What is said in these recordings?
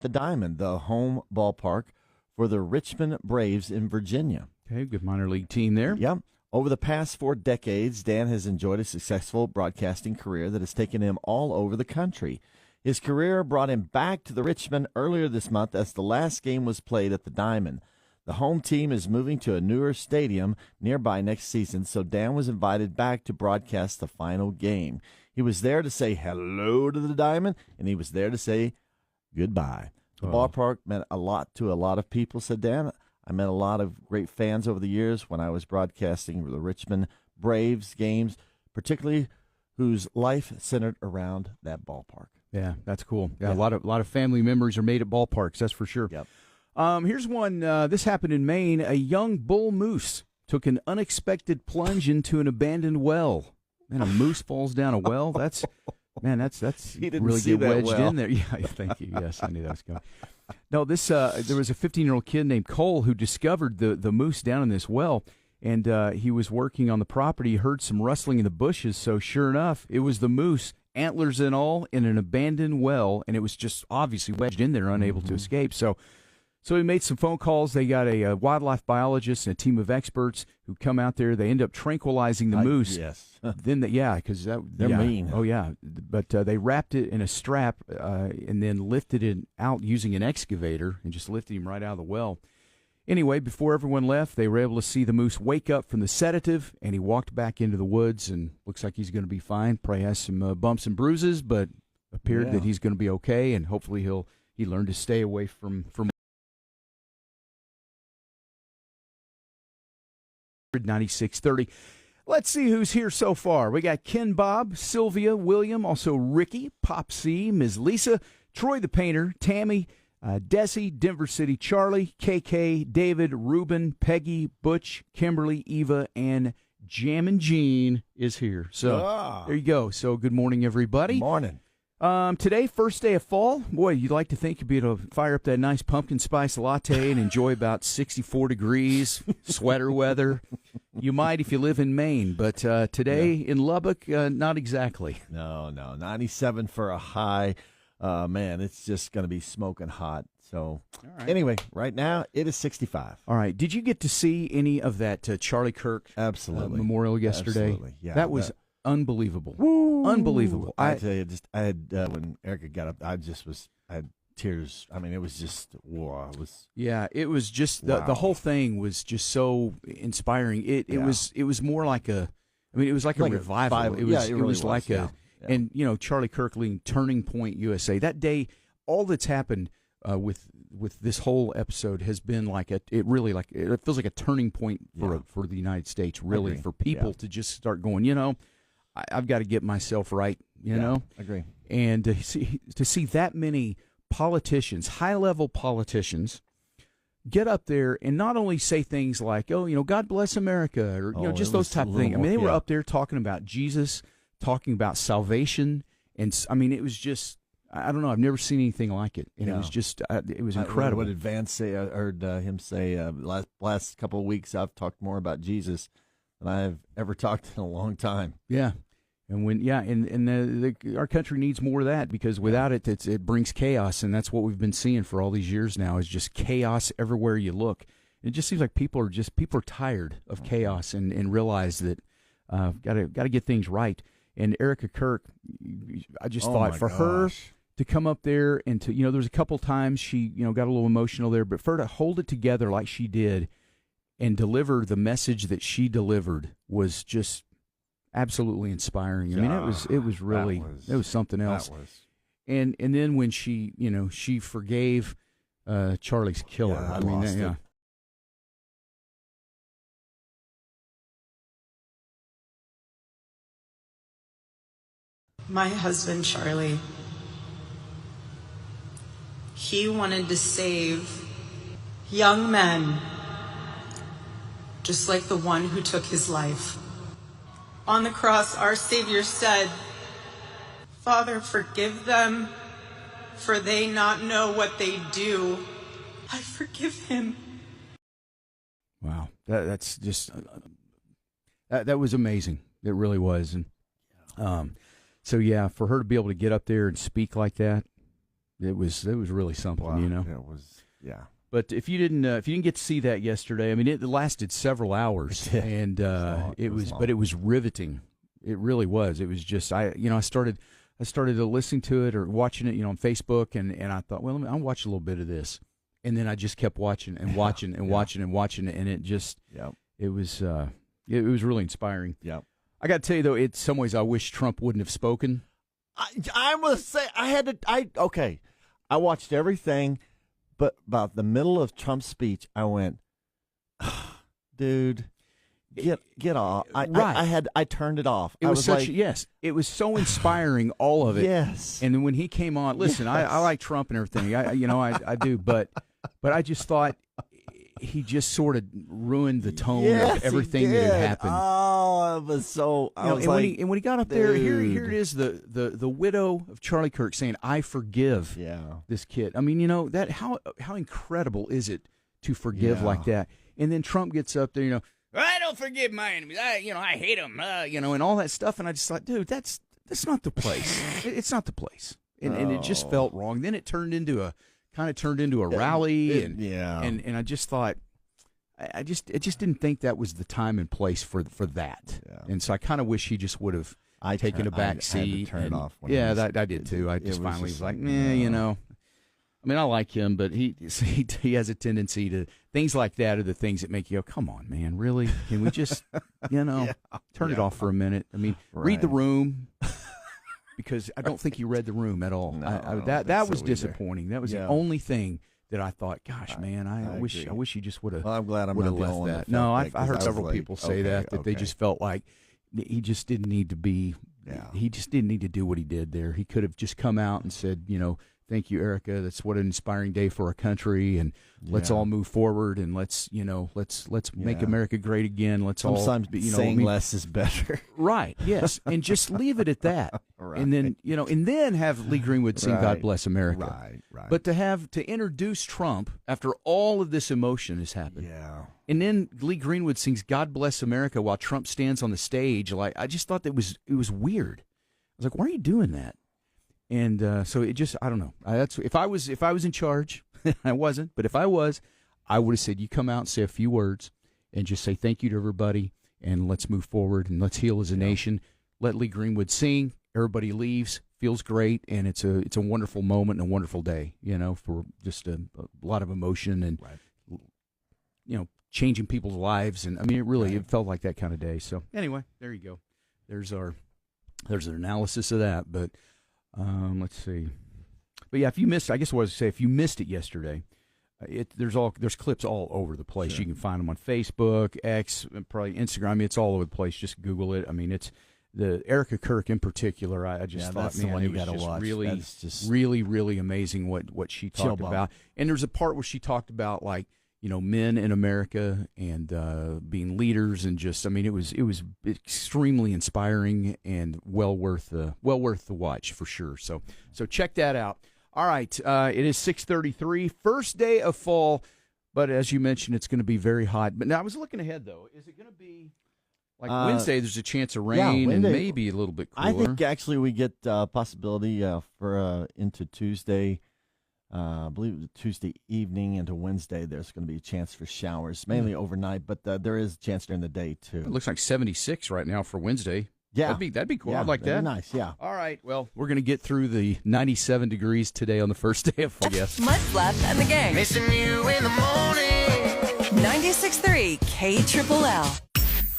the Diamond, the home ballpark for the Richmond Braves in Virginia. Okay, good minor league team there. Yep. Over the past 4 decades, Dan has enjoyed a successful broadcasting career that has taken him all over the country. His career brought him back to the Richmond earlier this month as the last game was played at the Diamond. The home team is moving to a newer stadium nearby next season, so Dan was invited back to broadcast the final game. He was there to say hello to the Diamond, and he was there to say goodbye. The ballpark meant a lot to a lot of people, said Dan. I met a lot of great fans over the years when I was broadcasting the Richmond Braves games, particularly whose life centered around that ballpark. Yeah, that's cool. Yeah, a lot of family memories are made at ballparks, that's for sure. Yep. Here's one. This happened in Maine. A young bull moose took an unexpected plunge into an abandoned well. Man, a moose falls down a well. That's He didn't really see get that wedged well. in there. Yeah, thank you. Yes, I knew that was coming. No, this there was a 15-year-old kid named Cole who discovered the moose down in this well, and he was working on the property. He heard some rustling in the bushes, so sure enough, it was the moose, antlers and all, in an abandoned well, and it was just obviously wedged in there, unable to escape. So he made some phone calls. They got a wildlife biologist and a team of experts who come out there. They end up tranquilizing the moose. Yes. Then, because They're mean. Oh, yeah. But they wrapped it in a strap and then lifted it out using an excavator and just lifted him right out of the well. Anyway, before everyone left, they were able to see the moose wake up from the sedative, and he walked back into the woods, and looks like he's going to be fine. Probably has some bumps and bruises, but appeared that he's going to be okay, and hopefully he learned to stay away from 9630. Let's see who's here so far. We got Ken, Bob, Sylvia, William, also Ricky, Pop C, Ms. Lisa, Troy the Painter, Tammy, Desi, Denver City, Charlie, KK, David, Ruben, Peggy, Butch, Kimberly, Eva, and Jammin' Jean is here. So there you go. So good morning, everybody. Morning. Today, first day of fall. Boy, you'd like to think you'd be able to fire up that nice pumpkin spice latte and enjoy about 64 degrees, sweater weather. You might if you live in Maine, but today in Lubbock, not exactly. No, 97 for a high. Man, it's just going to be smoking hot. So anyway, right now it is 65. All right. Did you get to see any of that Charlie Kirk Absolutely. Memorial yesterday? Absolutely. Yeah, that was unbelievable. Woo! Unbelievable. I tell you, I had when Erica got up, I had tears. I mean, it was just wow. It was just the whole thing was just so inspiring. It was more like it was like a revival. It was like a and Charlie Kirk leading Turning Point USA. That day, all that's happened with this whole episode has been it feels like a turning point for the United States, really, for people to just start going, I've got to get myself right, you know? Agree. And to see that many politicians, high-level politicians, get up there and not only say things like, God bless America, or, just those type of things. I mean, they were up there talking about Jesus, talking about salvation, and, I mean, it was just, I don't know, I've never seen anything like it, and it was just, it was incredible. What did Vance say? I heard him say last couple of weeks, I've talked more about Jesus than I've ever talked in a long time. Yeah. And our country needs more of that, because without it, it brings chaos, and that's what we've been seeing for all these years now, is just chaos everywhere you look. It just seems like people are tired of chaos and realize that got to get things right. And Erica Kirk, I just thought for her to come up there and to there was a couple times she got a little emotional there, but for her to hold it together like she did and deliver the message that she delivered was just absolutely inspiring. I mean, it was really something else. And then when she forgave Charlie's killer. My husband Charlie, he wanted to save young men, just like the one who took his life. On the cross, our Savior said, "Father, forgive them, for they not know what they do." I forgive him. Wow, that's just that was amazing. It really was, and for her to be able to get up there and speak like that, it was really something, Wow, you know. it was, yeah. But if you didn't get to see that yesterday, I mean, it lasted several hours, and it was riveting. It really was. It was just I started listening to it or watching it, on Facebook, and I thought, well, I'll watch a little bit of this, and then I just kept watching and watching and watching and watching it, and it just it was really inspiring. Yep. I got to tell you though, in some ways, I wish Trump wouldn't have spoken. I must say I watched everything. But about the middle of Trump's speech, I went, dude, get off. I turned it off. It was it was so inspiring, all of it. Yes. And then when he came on, listen, I like Trump and everything. I do, but I just thought he just sort of ruined the tone of everything that had happened. Oh, it was so. When he got up there, here it is, the widow of Charlie Kirk saying, "I forgive this kid." I mean, that how incredible is it to forgive like that? And then Trump gets up there, I don't forgive my enemies. I hate them, and all that stuff. And I just thought, dude, that's not the place. It's not the place. And it just felt wrong. Then it turned into a rally, and I just thought, I just didn't think that was the time and place for that. Yeah. And so I kind of wish he just would have taken a back seat. I had to turn it off. I did too. I just finally was like, I mean, I like him, but he has a tendency to, things like that are the things that make you go, come on, man, really? Can we just, turn it off for a minute? I mean, read the room. Because I don't think he read the room at all. No, that was disappointing. That was the only thing that I thought, gosh, man, I wish he just would have. Well, I'm glad I'm not the only one that. No, I heard several people say that they just felt like he just didn't need to be. Yeah. He just didn't need to do what he did there. He could have just come out and said, thank you, Erica. That's what an inspiring day for our country, and let's all move forward, and let's make America great again. Let's sometimes saying less is better. Right. Yes, and just leave it at that. Right. And then have Lee Greenwood sing "God Bless America." Right. But to introduce Trump after all of this emotion has happened. Yeah. And then Lee Greenwood sings "God Bless America" while Trump stands on the stage. Like, I just thought it was weird. I was like, why are you doing that? And so it just, I don't know. If I was in charge, I wasn't. But if I was, I would have said, you come out and say a few words and just say thank you to everybody, and let's move forward and let's heal as a nation. Let Lee Greenwood sing. Everybody leaves, feels great, and it's a wonderful moment and a wonderful day. For just a lot of emotion and changing people's lives. And I mean, it felt like that kind of day. So anyway, there you go. There's an analysis of that, but. Let's see. But yeah, if you missed, I guess what I was say, if you missed it yesterday, there's clips all over the place. Sure. You can find them on Facebook, X, and probably Instagram. I mean, it's all over the place. Just Google it. I mean, it's the Erica Kirk in particular. I just thought, man, it was just really, really, really amazing what she talked about. And there's a part where she talked about men in America and being leaders, and just, I mean, it was extremely inspiring and well worth the watch for sure. So check that out. All right, it is 6:33, first day of fall, but as you mentioned, it's going to be very hot. But now I was looking ahead though. Is it going to be like Wednesday? There's a chance of rain and maybe a little bit cooler. I think actually we get possibility for into Tuesday. I believe Tuesday evening into Wednesday, there's going to be a chance for showers, mainly overnight, but there is a chance during the day, too. It looks like 76 right now for Wednesday. Yeah. That'd be cool. Yeah, I'd like that. Nice, yeah. All right, well, we're going to get through the 97 degrees today on the first day of fall, I guess. Mudflap and the Gang. Missing you in the morning. 96.3 KLLL.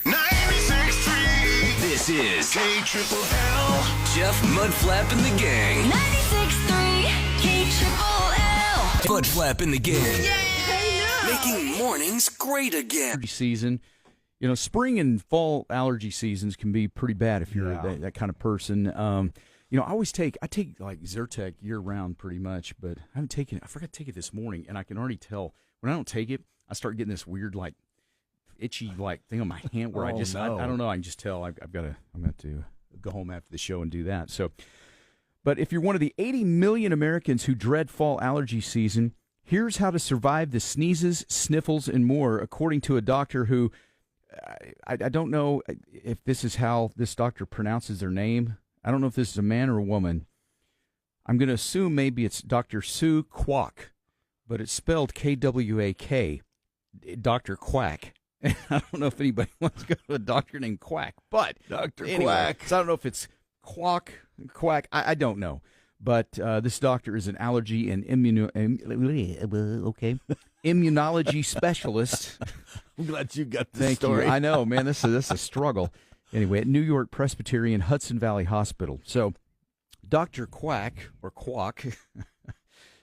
96.3. This is KLLL. Jeff Mudflap and the Gang. 96.3 KLLL. Mudflap and the Gang. Yeah! Making mornings great again. Allergy season. Spring and fall allergy seasons can be pretty bad if you're that kind of person. I take like Zyrtec year round pretty much, but I haven't taken it. I forgot to take it this morning, and I can already tell when I don't take it, I start getting this weird itchy thing on my hand where I don't know. I can just tell I'm going to go home after the show and do that. So, but if you're one of the 80 million Americans who dread fall allergy season, here's how to survive the sneezes, sniffles, and more, according to a doctor who, I don't know if this is how this doctor pronounces their name. I don't know if this is a man or a woman. I'm going to assume maybe it's Dr. Sue Kwak, but it's spelled Kwak, Dr. Quack. I don't know if anybody wants to go to a doctor named Quack, but Dr. anyway, Quack. So I don't know if it's Quack. I don't know. But this doctor is an allergy and immunology specialist. I'm glad you got this Thank story. you. I know, man. This is a struggle. Anyway, at New York Presbyterian Hudson Valley Hospital. So Dr. Quack, or Quack,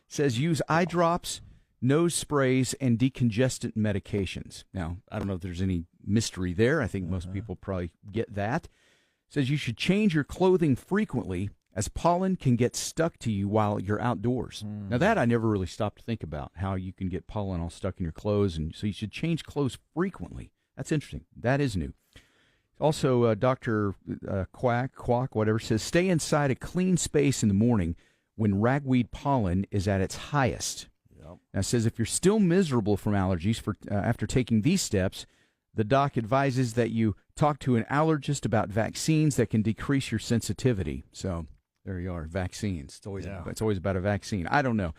says use eye drops, nose sprays, and decongestant medications. Now, I don't know if there's any mystery there. I think most people probably get that. Says you should change your clothing frequently as pollen can get stuck to you while you're outdoors. Now, that I never really stopped to think about, how you can get pollen all stuck in your clothes, and so you should change clothes frequently. That's interesting. That is new. Also, Dr. Quack, whatever, says stay inside a clean space in the morning when ragweed pollen is at its highest. Yep. Now, it says if you're still miserable from allergies after taking these steps, the doc advises that you talk to an allergist about vaccines that can decrease your sensitivity. So there you are, vaccines. It's always about a vaccine. I don't know.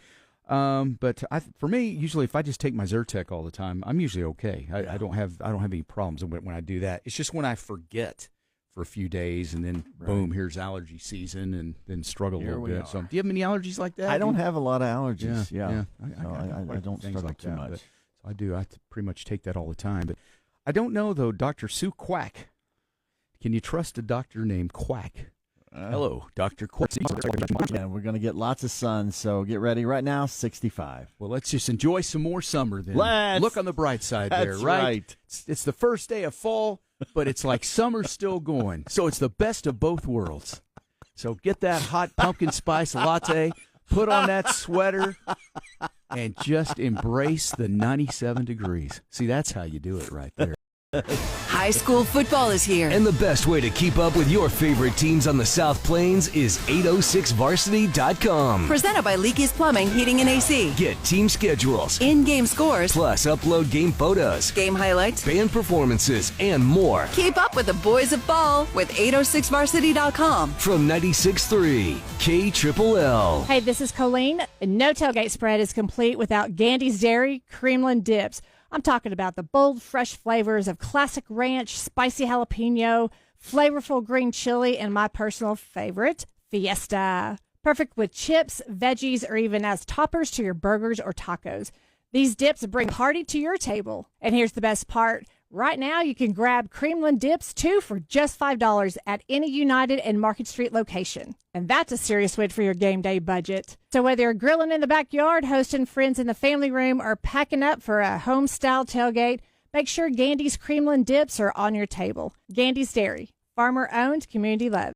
But for me, usually if I just take my Zyrtec all the time, I'm usually okay. I don't have any problems when I do that. It's just when I forget for a few days and then boom, here's allergy season, and then struggle a little bit. So, do you have any allergies like that? I don't have a lot of allergies. Yeah. I don't struggle like too much. I do. I pretty much take that all the time. But I don't know though, Dr. Sue Quack. Can you trust a doctor named Quack? Hello, Dr. Quack. Yeah, we're going to get lots of sun, so get ready. Right now, 65. Well, let's just enjoy some more summer then. Let's. Look on the bright side there, That's right? right. It's the first day of fall, but it's like summer's still going. So it's the best of both worlds. So get that hot pumpkin spice latte, put on that sweater, and just embrace the 97 degrees. See, that's how you do it right there. High school football is here. And the best way to keep up with your favorite teams on the South Plains is 806varsity.com. Presented by Leakey's Plumbing, Heating, and AC. Get team schedules, In-game scores, plus upload game photos, game highlights, band performances, and more. keep up with the boys of ball with 806varsity.com. From 96.3 KLLL. Hey, this is Colleen. No tailgate spread is complete without Gandy's Dairy Creamland Dips. I'm talking about the bold, fresh flavors of classic ranch, spicy jalapeno, flavorful green chili, and my personal favorite, Fiesta. Perfect with chips, veggies, or even as toppers to your burgers or tacos. These dips bring party to your table. And here's the best part. Right now, you can grab Creamland Dips, too, for just $5 at any United and Market Street location. And that's a serious win for your game day budget. So whether you're grilling in the backyard, hosting friends in the family room, or packing up for a home-style tailgate, make sure Gandy's Creamland Dips are on your table. Gandy's Dairy, farmer-owned, community-led.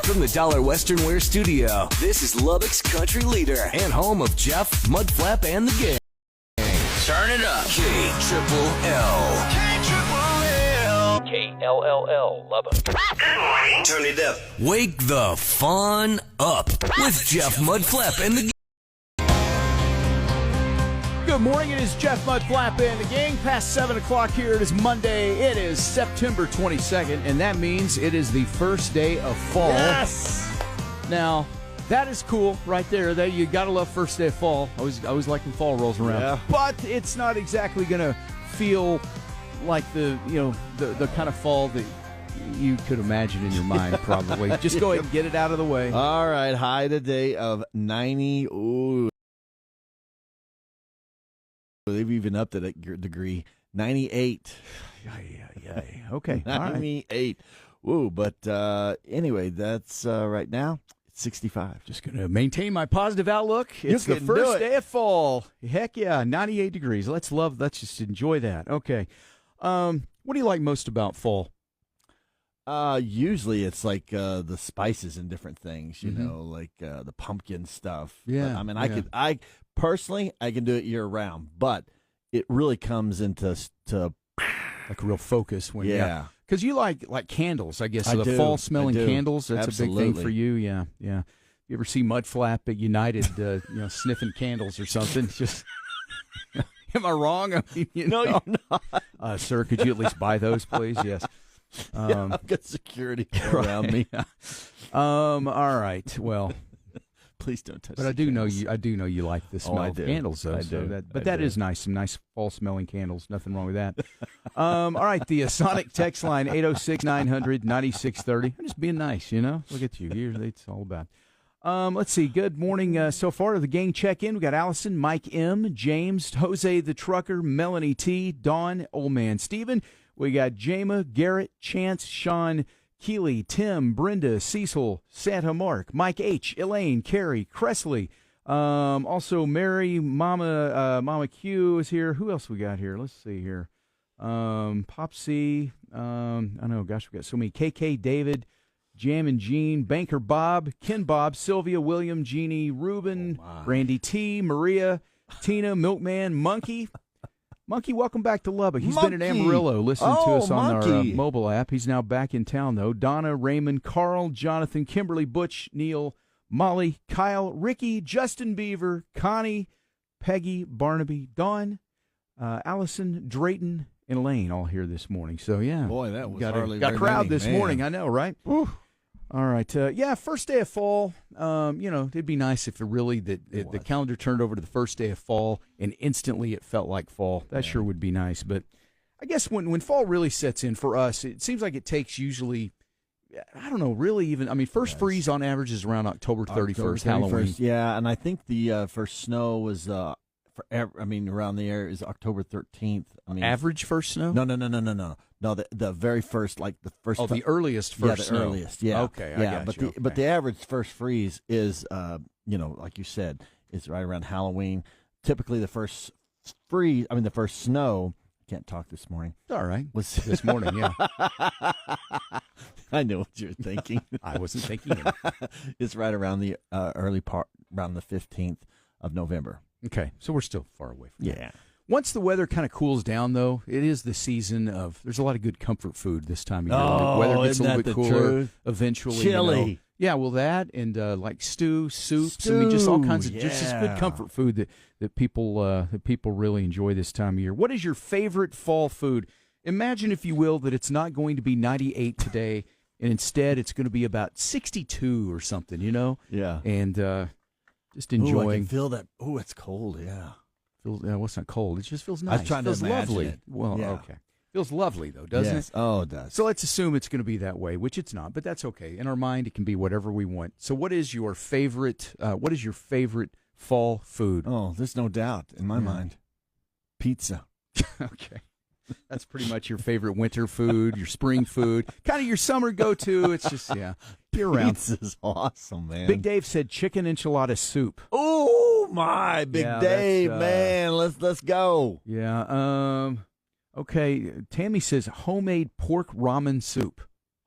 From the Dollar Western Wear Studio, this is Lubbock's country leader and home of Jeff, Mudflap, and the gang. Turn it up. KLLL. KLLL Lubbock. Turn it up. Wake the fun up with Jeff, Mudflap, and the gang. Good morning. It is Jeff Mudflap and the gang. Past 7 o'clock here. It is Monday. It is September 22nd, and that means it is the first day of fall. Yes! Now, that is cool right there. That you got to love first day of fall. I always like when fall rolls around. Yeah. But it's not exactly going to feel like the kind of fall that you could imagine in your mind, probably. Just go ahead and get it out of the way. All right, high today of 90. Ooh. They've even upped it a degree. 98. Okay. All right. 98. Woo, but anyway, that's right now, it's 65. Just going to maintain my positive outlook. It's the can first do it. day of fall. Heck yeah, 98 degrees. Let's just enjoy that. Okay. What do you like most about fall? Usually it's like the spices and different things, you know, like the pumpkin stuff. Yeah. But, I mean, I personally can do it year round, but it really comes into Like real focus when Yeah. Because you like candles, I guess. So I the do. fall smelling I do. candles, that's a big thing Absolutely. for you. Yeah. You ever see Mudflap at United, sniffing candles or something? Just, am I wrong? I mean, No, you're not. Sir, could you at least buy those, please? Yes. I've got security around me. All right. Well, please don't touch. But I do know you like the smell of candles, though. I do. That is nice. Some nice fall smelling candles. Nothing wrong with that. All right. The Sonic text line 806-900-9630. I'm just being nice, Look at you. It's all about. Let's see. Good morning so far. The gang check-in. We got Allison, Mike M, James, Jose the Trucker, Melanie T, Dawn, Old Man Steven. We got Jama, Garrett, Chance, Sean, Keeley, Tim, Brenda, Cecil, Santa Mark, Mike H, Elaine, Carrie, Cressley. Also Mary, Mama Q is here. Who else we got here? Let's see here. Pop C. I know, gosh, we got so many. KK, David, Jam and Jean, Banker Bob, Ken Bob, Sylvia, William, Jeannie, Ruben, Randy T, Maria, Tina, Milkman, Monkey. Monkey, welcome back to Lubbock. He's been in Amarillo listening to us on our mobile app. He's now back in town, though. Donna, Raymond, Carl, Jonathan, Kimberly, Butch, Neil, Molly, Kyle, Ricky, Justin Beaver, Connie, Peggy, Barnaby, Dawn, Allison, Drayton, and Elaine all here this morning. So, yeah. Boy, that was got hardly a crowd this man. morning. I know, right? Whew. All right. First day of fall. It'd be nice if the calendar turned over to the first day of fall and instantly it felt like fall. That sure would be nice. But I guess when fall really sets in for us, it seems like it takes usually, I don't know, really even, first freeze on average is around October 31st, Halloween. Yeah, and I think the first snow was around the area is October 13th. Average first snow? No, the very first, like the first. Oh, the earliest first snow. Earliest. Yeah. Okay, I got you. But the average first freeze is, like you said, is right around Halloween. Typically, the first freeze, the first snow. I can't talk this morning. All right. Was this morning? Yeah. I know what you're thinking. I wasn't thinking it. It's right around the early part, around the 15th of November. Okay, so we're still far away from that. Yeah. Once the weather kind of cools down, though, it is the season of. There's a lot of good comfort food this time of year. Oh, the weather gets a isn't little that bit the cooler. truth? Eventually, chili. Yeah, well, that and like soups. Just all kinds of just good comfort food that people really enjoy this time of year. What is your favorite fall food? Imagine, if you will, that it's not going to be 98 today, and instead it's going to be about 62 or something. Yeah. And just enjoying. I can feel that. Oh, it's cold. Yeah. Well, it's not cold. It just feels nice. I was trying to imagine lovely. It. Well, yeah. Okay. Feels lovely, though, doesn't it? Oh, it does. So let's assume it's going to be that way, which it's not, but that's okay. In our mind, it can be whatever we want. So what is your favorite fall food? Oh, there's no doubt in my mind. Pizza. Okay. That's pretty much your favorite winter food, your spring food, kind of your summer go-to. It's just, year-round. Pizza's awesome, man. Big Dave said chicken enchilada soup. Oh, my. Big Dave, man. Let's go. Yeah. Okay. Tammy says homemade pork ramen soup.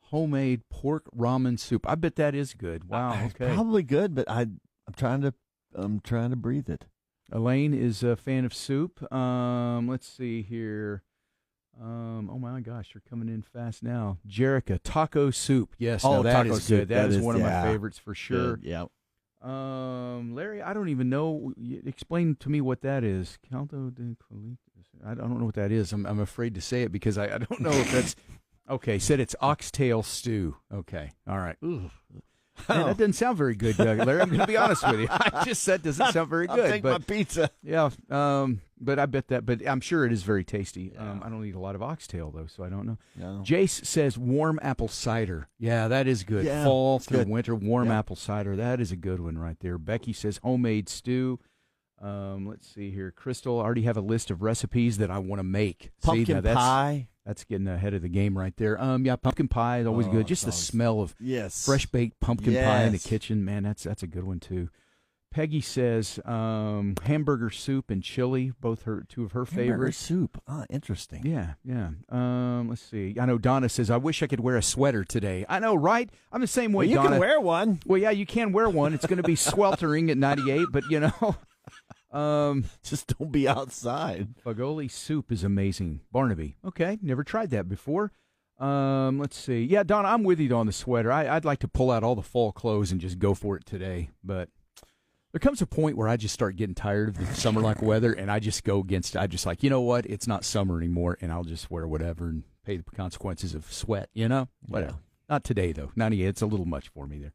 Homemade pork ramen soup. I bet that is good. Wow. Okay. Probably good, but I'm trying to breathe it. Elaine is a fan of soup. Let's see here. Oh my gosh, you're coming in fast now. Jerica, taco soup. Yes, that is good. That is one of my favorites for sure. Good, yeah. Larry, I don't even know. Explain to me what that is. Caldo de colitas. I don't know what that is. I'm afraid to say it because I don't know if that's. Okay, said it's oxtail stew. Okay, all right. Ooh. Man, that doesn't sound very good, Larry. I'm going to be honest with you. I just said doesn't sound very good. I'll take my pizza. Yeah, but I bet that. But I'm sure it is very tasty. Yeah. I don't eat a lot of oxtail though, so I don't know. No. Jace says warm apple cider. Yeah, that is good. Yeah, fall through good. Winter, warm apple cider. That is a good one right there. Becky says homemade stew. Let's see here. Crystal, I already have a list of recipes that I want to make. Pumpkin pie. That's getting ahead of the game right there. Pumpkin pie is always good. Just the smell of fresh baked pumpkin pie in the kitchen, man. That's a good one too. Peggy says hamburger soup and chili, two of her favorites. Hamburger soup. Interesting. Yeah. Let's see. I know Donna says, I wish I could wear a sweater today. I know, right? I'm the same way, Donna. You can wear one. Well, yeah, you can wear one. It's going to be sweltering at 98, but just don't be outside. Fagoli soup is amazing. Barnaby. Okay, never tried that before. Let's see. Yeah, Donna, I'm with you on the sweater. I'd like to pull out all the fall clothes and just go for it today, but there comes a point where I just start getting tired of the summer-like weather, and I just go against it. I just like, you know what? It's not summer anymore, and I'll just wear whatever and pay the consequences of sweat, Whatever. Yeah. Not today, though. Not yet. It's a little much for me there.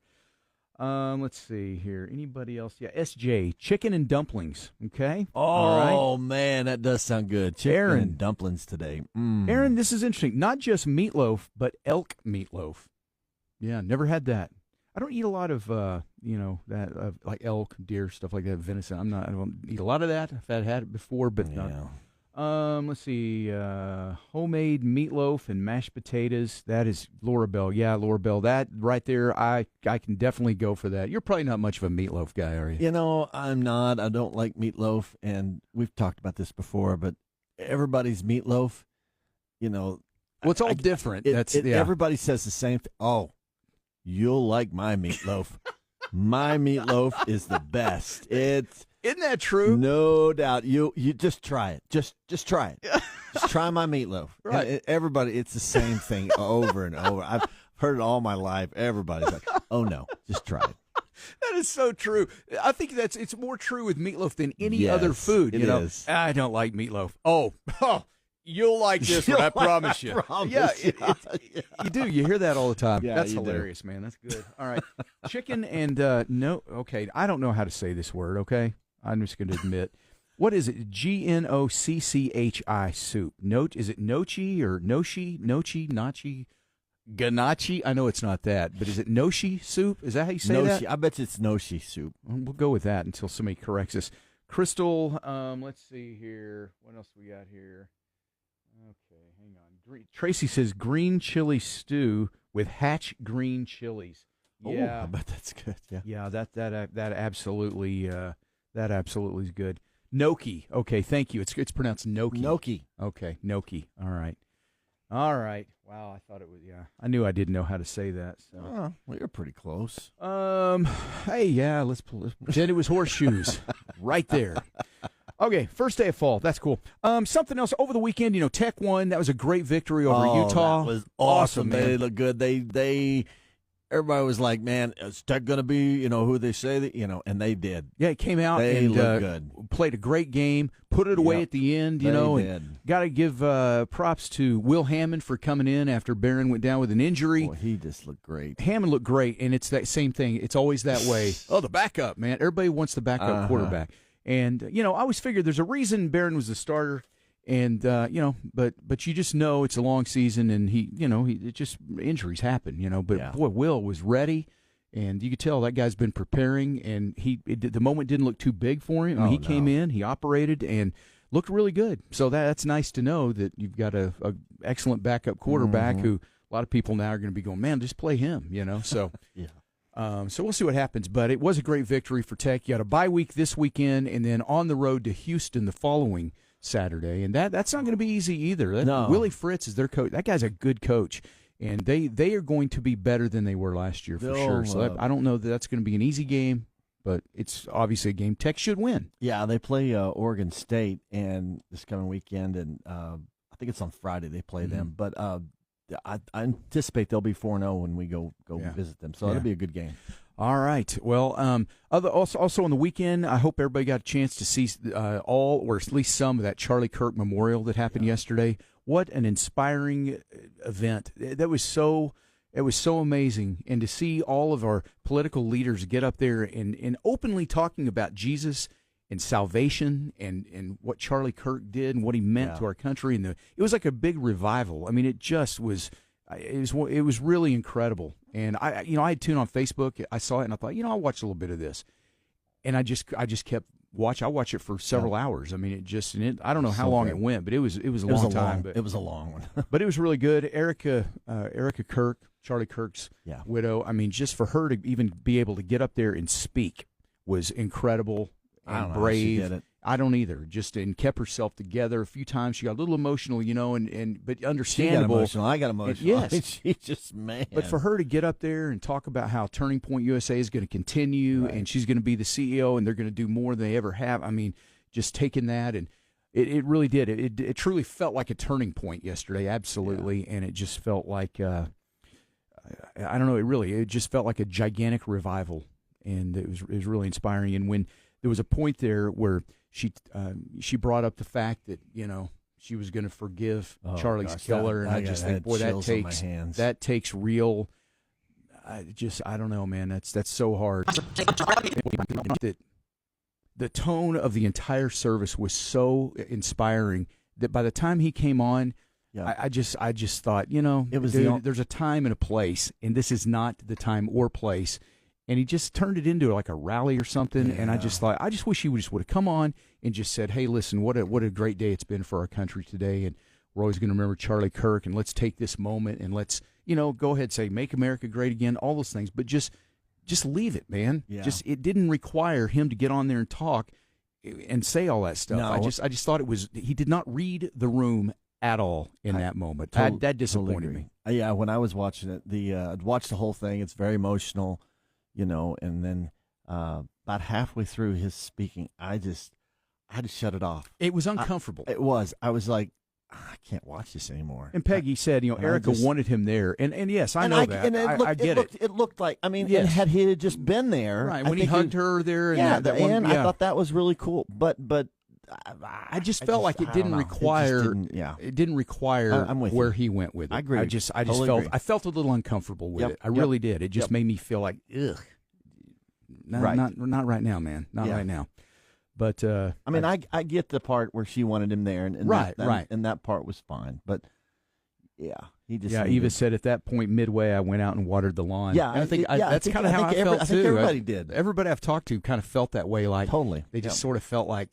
Let's see here. Anybody else? Yeah, SJ, chicken and dumplings. Okay. Oh, man, that does sound good. Chicken and dumplings today. Aaron, this is interesting. Not just meatloaf, but elk meatloaf. Yeah, never had that. I don't eat a lot of, like elk, deer, stuff like that, venison. I don't eat a lot of that. I've had it before, but not. Let's see. Homemade meatloaf and mashed potatoes. That is Laura Bell. Yeah, Laura Bell. That right there, I can definitely go for that. You're probably not much of a meatloaf guy, are you? I'm not. I don't like meatloaf, and we've talked about this before, but everybody's meatloaf, well, it's all different. Everybody says the same thing. Oh, you'll like my meatloaf. My meatloaf is the best. Isn't that true? No doubt. You just try it. Just try it. Just try my meatloaf. Right. Everybody, it's the same thing over and over. I've heard it all my life. Everybody's like, oh, no, just try it. That is so true. I think it's more true with meatloaf than any other food. It is. I don't like meatloaf. Oh, you'll like this one, I promise you. Yeah, you do. You hear that all the time. Yeah, that's hilarious, man. That's good. All right. Chicken and, okay, I don't know how to say this word, okay? I'm just going to admit. What is it? Gnocchi soup. Is it nochi or nochi, nachi, ganache? I know it's not that, but is it noshi soup? Is that how you say that? I bet it's noshi soup. We'll go with that until somebody corrects us. Crystal, let's see here. What else we got here? Okay, hang on. Tracy says green chili stew with Hatch green chilies. Yeah, I bet that's good. Yeah, that absolutely is good. Gnocchi. Okay, thank you. It's pronounced gnocchi. Gnocchi. Okay, gnocchi. All right. Wow, I thought it was. Yeah, I knew I didn't know how to say that. So. Oh, well, you're pretty close. Hey, yeah. Let's pretend it was horseshoes, right there. Okay, first day of fall. That's cool. Something else over the weekend. Tech won. That was a great victory over Utah. That was awesome. Man. They look good. Everybody was like, man, is Tech going to be, who they say that, and they did. Yeah, it came out they and looked good. Played a great game, put it away at the end, They and did. got to give props to Will Hammond for coming in after Barron went down with an injury. Boy, he just looked great. Hammond looked great, and it's that same thing. It's always that way. Oh, the backup, man. Everybody wants the backup quarterback. And, I always figured there's a reason Barron was the starter. And but you just know it's a long season, and it just injuries happen, But boy, Will was ready, and you could tell that guy's been preparing, and the moment didn't look too big for him. He came in, he operated, and looked really good. So that's nice to know that you've got a excellent backup quarterback who a lot of people now are going to be going, man, just play him, So yeah. So we'll see what happens, but it was a great victory for Tech. You got a bye week this weekend, and then on the road to Houston the following Saturday, and that's not going to be easy either. No. Willie Fritz is their coach. That guy's a good coach, and they are going to be better than they were last year for sure. So I don't know that that's going to be an easy game, but it's obviously a game Tech should win. Yeah, they play Oregon State and this coming weekend, and I think it's on Friday they play them. But I anticipate they'll be 4-0 when we go visit them, so it'll be a good game. All right. Well, also on the weekend, I hope everybody got a chance to see all or at least some of that Charlie Kirk Memorial that happened yesterday. What an inspiring event! It was so amazing, and to see all of our political leaders get up there and openly talking about Jesus and salvation and what Charlie Kirk did and what he meant to our country, and it was like a big revival. I mean, it just was. It was really incredible, and I had tuned on Facebook. I saw it, and I thought, I'll watch a little bit of this, and I just kept watching. I watched it for several hours. I mean, I don't know how long it went, but it was a long time. It was a long one, but it was really good. Erica Kirk, Charlie Kirk's widow. I mean, just for her to even be able to get up there and speak was incredible and brave. How she did it. I don't either. And kept herself together. A few times she got a little emotional, but understandable. She got emotional. I got emotional. Yes. She's just, man. But for her to get up there and talk about how Turning Point USA is going to continue and she's going to be the CEO and they're going to do more than they ever have. I mean, just taking that, and it really did. It truly felt like a turning point yesterday, absolutely. Yeah. And it just felt like, I don't know, it just felt like a gigantic revival. And it was really inspiring. And when there was a point there where she brought up the fact that, she was going to forgive Oh, Charlie's gosh, killer, and I got just had think, boy, chills on my hands. that takes real. I don't know, man. That's so hard. That the tone of the entire service was so inspiring that by the time he came on, Yeah. I just thought, It was dude, there's a time and a place, and this is not the time or place. And he just turned it into like a rally or something. And I just thought, I just wish he would have come on and just said, hey, listen, what a great day it's been for our country today. And we're always going to remember Charlie Kirk. And let's take this moment and let's, go ahead and say, make America great again, all those things. But just leave it, man. Yeah. It didn't require him to get on there and talk and say all that stuff. No. I just thought he did not read the room at all in that moment. That disappointed me. Yeah, when I was watching it, I'd watched the whole thing. It's very emotional. And then about halfway through his speaking, I had to shut it off. It was uncomfortable. It was. I was like, I can't watch this anymore. And Peggy said, Erica wanted him there. And yes, I know that. And I get it. It looked like, and Yes. had he just been there. Right, I when he think hugged her there. And yeah, that one, I thought that was really cool. But I just felt like it didn't require. It didn't require I'm with where you. he went with it. I agree. I just Totally felt agree. I felt a little uncomfortable with it. I really did. It just made me feel like, ugh. No, Right. not right now, man. Not right now. But I get the part where she wanted him there, and Right, that, right. and that part was fine. But he just Eva said at that point midway, I went out and watered the lawn. Yeah, and I think I that's think- kind of I how I think felt I too. think everybody did. Everybody I've talked to kind of felt that way. Like Totally. they just sort of felt like,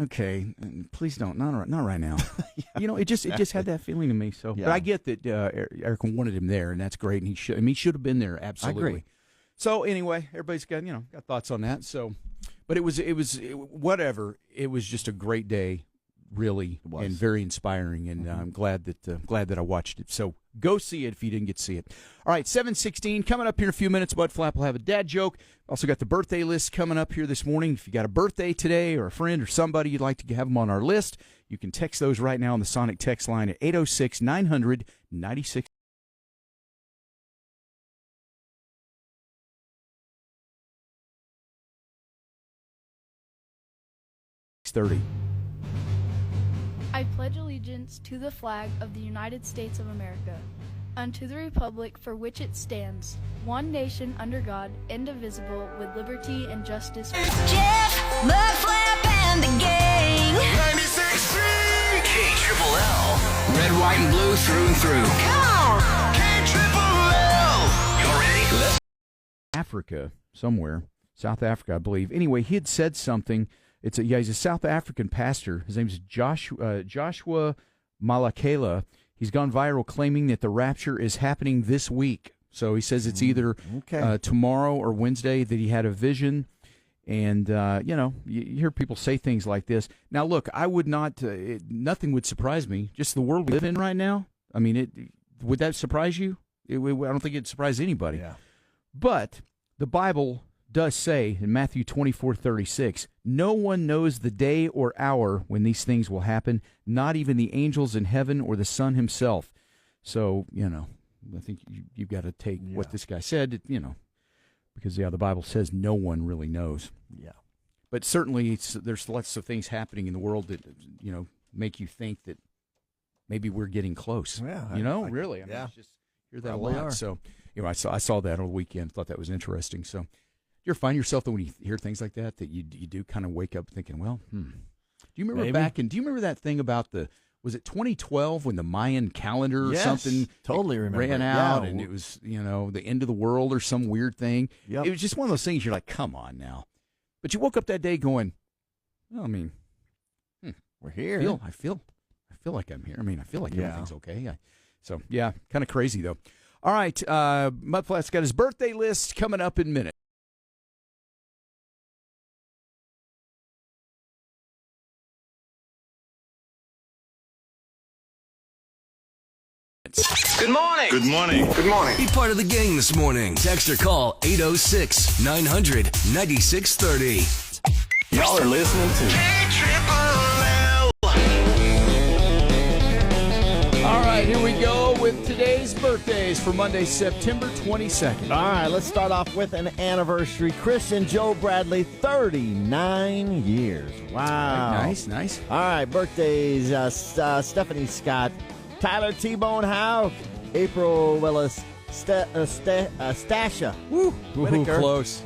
okay, please don't, not right now. It just had that feeling to me. So, Yeah. but I get that Erica wanted him there, and that's great, and he should have been there. Absolutely. I agree. So anyway, everybody's got got thoughts on that. So, but it was whatever. It was just a great day, really, and very inspiring. And I'm glad that I watched it. So go see it if you didn't get to see it. All right, 7:16 coming up here in a few minutes. Mudflap will have a dad joke. Also got the birthday list coming up here this morning. If you got a birthday today or a friend or somebody you'd like to have them on our list, you can text those right now on the Sonic text line at 806-900-96. 30. I pledge allegiance to the flag of the United States of America, and to the republic for which it stands, one nation under God, indivisible, with liberty and justice for all. Jeff, Mudflap, and the gang. 96.3 KLLL. Red, white, and blue through and through. Come on. KLLL. You ready? Let's Africa, somewhere, South Africa, I believe. Anyway, he had said something. He's a South African pastor. His name is Joshua Malakela. He's gone viral claiming that the rapture is happening this week. So he says it's either tomorrow or Wednesday that he had a vision. And, you hear people say things like this. Now, look, I would not, nothing would surprise me. Just the world we live in right now. I mean, would that surprise you? I don't think it'd surprise anybody. Yeah. But the Bible does say in Matthew 24:36, no one knows the day or hour when these things will happen, not even the angels in heaven or the Son himself. So, I think you've got to take what this guy said, because, the Bible says no one really knows. Yeah. But certainly there's lots of things happening in the world that, make you think that maybe we're getting close. Yeah. Really. I mean, it's just hear that Probably a lot. are. So, I saw that on the weekend, thought that was interesting. So, you ever find yourself that when you hear things like that you do kind of wake up thinking, well, Do you remember do you remember that thing about was it 2012 when the Mayan calendar or something totally remember. ran Yeah. out and it was, the end of the world or some weird thing? Yep. It was just one of those things you're like, come on now. But you woke up that day going, well, I mean, We're here. I feel like I'm here. I mean, I feel like everything's okay. Kind of crazy though. All right, Mudflap's got his birthday list coming up in a minute. Good morning. Good morning. Good morning. Be part of the gang this morning. Text or call 806-900-9630. Y'all are listening to KLLL. All right, here we go with with today's birthdays for Monday, September 22nd. All right, let's start off with an anniversary. Chris and Joe Bradley, 39 years. Wow. Nice. All right, birthdays. Stephanie Scott, Tyler T-Bone Howe, April Willis, Stasha. Woo, Whitaker. close.